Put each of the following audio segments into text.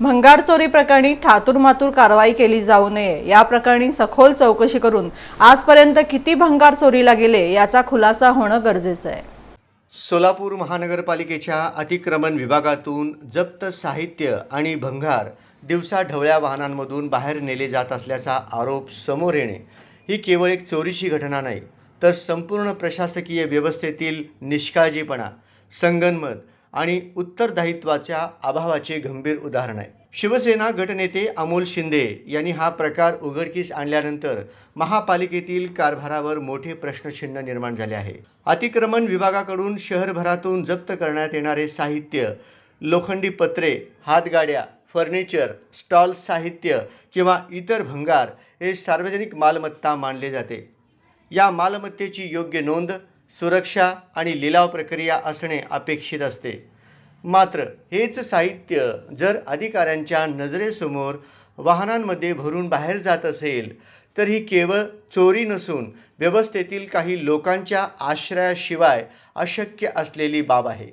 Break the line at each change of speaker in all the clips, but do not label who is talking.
भंगार चोरी प्रकरणी ठातूरमातूर कारवाई केली जाऊ नये या प्रकरणी सखोल चौकशी करून आजपर्यंत किती भंगार चोरीला गेले याचा खुलासा होणं गरजेचं आहे।
सोलापूर महानगरपालिकेच्या अतिक्रमण विभागातून जप्त साहित्य आणि भंगार दिवसाढवळ्या वाहनांमधून बाहेर नेले जात असल्याचा आरोप समोर येणे ही केवळ एक चोरीची घटना नाही, तर संपूर्ण प्रशासकीय व्यवस्थेतील निष्काळजीपणा, संगनमत आणि उत्तरदायित्वाच्या अभावाचे गंभीर उदाहरण आहे। शिवसेना गटनेते अमोल शिंदे यांनी हा प्रकार उघडकीस आणल्यानंतर महापालिकेतील कारभारावर मोठे प्रश्नचिन्ह निर्माण झाले आहे। अतिक्रमण विभागाकडून शहरभरातून जप्त करण्यात येणारे साहित्य, लोखंडी पत्रे, हातगाड्या, फर्निचर, स्टॉल साहित्य किंवा इतर भंगार हे सार्वजनिक मालमत्ता मानले जाते। या मालमत्तेची योग्य नोंद, सुरक्षा आणि लिलाव प्रक्रिया असणे अपेक्षित असते। मात्र हेच साहित्य जर अधिकाऱ्यांच्या नजरेसमोर वाहनांमध्ये भरून बाहेर जात असेल तर ही केवळ चोरी नसून व्यवस्थेतील काही लोकांच्या आश्रयाशिवाय अशक्य असलेली बाब आहे।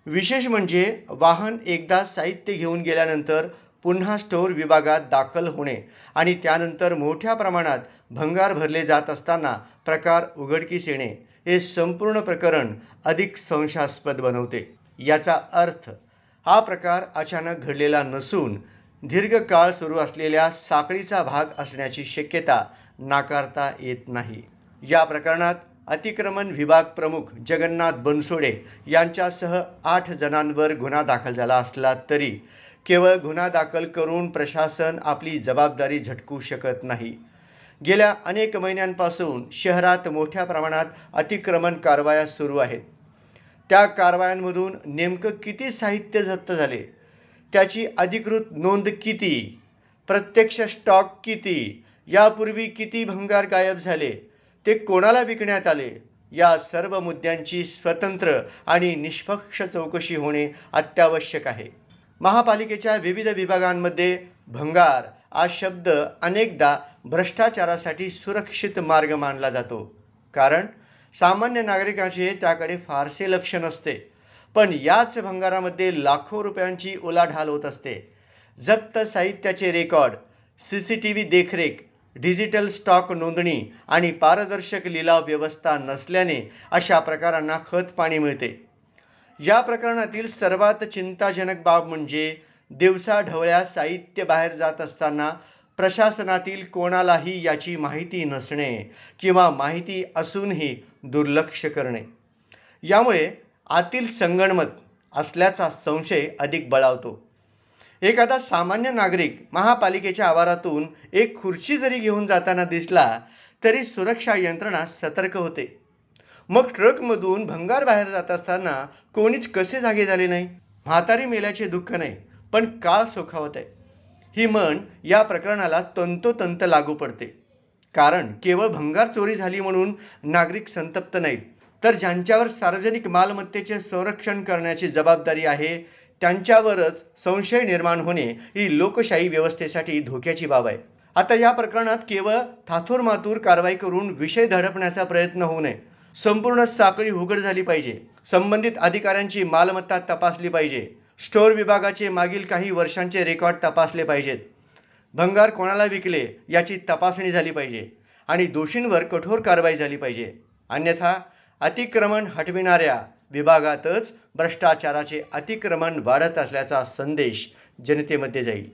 विशेष म्हणजे वाहन एकदा साहित्य घेऊन गेल्यानंतर पुन्हा स्टोअर विभागात दाखल होणे आणि त्यानंतर मोठ्या प्रमाणात भंगार भरले जात असताना प्रकार उघडकीस येणे हे संपूर्ण प्रकरण अधिक संशयास्पद बनवते। याचा अर्थ हा प्रकार अचानक घडलेला नसून दीर्घकाळ सुरू असलेल्या साखळीचा भाग असण्याची शक्यता नाकारता येत नाही। या प्रकरणात अतिक्रमण विभाग प्रमुख जगन्नाथ बनसोडे यांच्यासह 8 जणांवर गुन्हा दाखल झाला असला तरी केवळ गुन्हा दाखल करून प्रशासन आपली जबाबदारी झटकू शकत नाही। गेल्या अनेक महिन्यांपासून शहरात मोठ्या प्रमाणात अतिक्रमण कारवाया सुरू आहेत। त्या कारवायांमधून नेमकं किती साहित्य जप्त झाले, त्याची अधिकृत नोंद किती, प्रत्यक्ष स्टॉक किती, यापूर्वी किती भंगार गायब झाले, ते कोणाला विकण्यात आले, या सर्व मुद्द्यांची स्वतंत्र आणि निष्पक्ष चौकशी होणे अत्यावश्यक आहे। महापालिकेच्या विविध विभागांमध्ये भंगार हा शब्द अनेकदा भ्रष्टाचारासाठी सुरक्षित मार्ग मानला जातो, कारण सामान्य नागरिकांचे त्याकडे फारसे लक्ष नसते। पण याच भंगारामध्ये लाखो रुपयांची उलाढाल होत असते। जप्त साहित्याचे रेकॉर्ड, CCTV देखरेख, डिजिटल स्टॉक नोंदणी आणि पारदर्शक लिलाव व्यवस्था नसल्याने अशा प्रकारांना खतपाणी मिळते। या प्रकरणातील सर्वात चिंताजनक बाब म्हणजे दिवसाढवळ्या साहित्य बाहेर जात असताना प्रशासनातील कोणालाही याची माहिती नसणे किंवा माहिती असूनही दुर्लक्ष करणे। यामुळे आतील संगनमत असल्याचा संशय अधिक बळावतो। एखादा सामान्य नागरिक महापालिकेच्या आवारातून एक खुर्ची जरी घेऊन जाताना दिसला तरी सुरक्षा यंत्रणा सतर्क होते। मग ट्रकमधून भंगार बाहेर जात असताना कोणीच कसे जागे झाले नाही? म्हातारी मेल्याचे दुःख नाही, पण काळ सोखावत आहे ही म्हण या प्रकरणाला तंतोतंत लागू पडते। कारण केवळ भंगार चोरी झाली म्हणून नागरिक संतप्त नाहीत, तर ज्यांच्यावर सार्वजनिक मालमत्तेचे संरक्षण करण्याची जबाबदारी आहे त्यांच्यावरच संशय निर्माण होणे ही लोकशाही व्यवस्थेसाठी धोक्याची बाब आहे। आता या प्रकरणात केवळ थाथूरमाथूर कारवाई करून विषय धडपण्याचा प्रयत्न होऊ नये। संपूर्ण साखळी उघड झाली पाहिजे। संबंधित अधिकाऱ्यांची मालमत्ता तपासली पाहिजे। स्टोअर विभागाचे मागील काही वर्षांचे रेकॉर्ड तपासले पाहिजेत। भंगार कोणाला विकले याची तपासणी झाली पाहिजे आणि दोषींवर कठोर कारवाई झाली पाहिजे। अन्यथा अतिक्रमण हटविणाऱ्या विभागातच भ्रष्टाचाराचे अतिक्रमण वाढत असल्याचा संदेश जनतेमध्ये जाईल।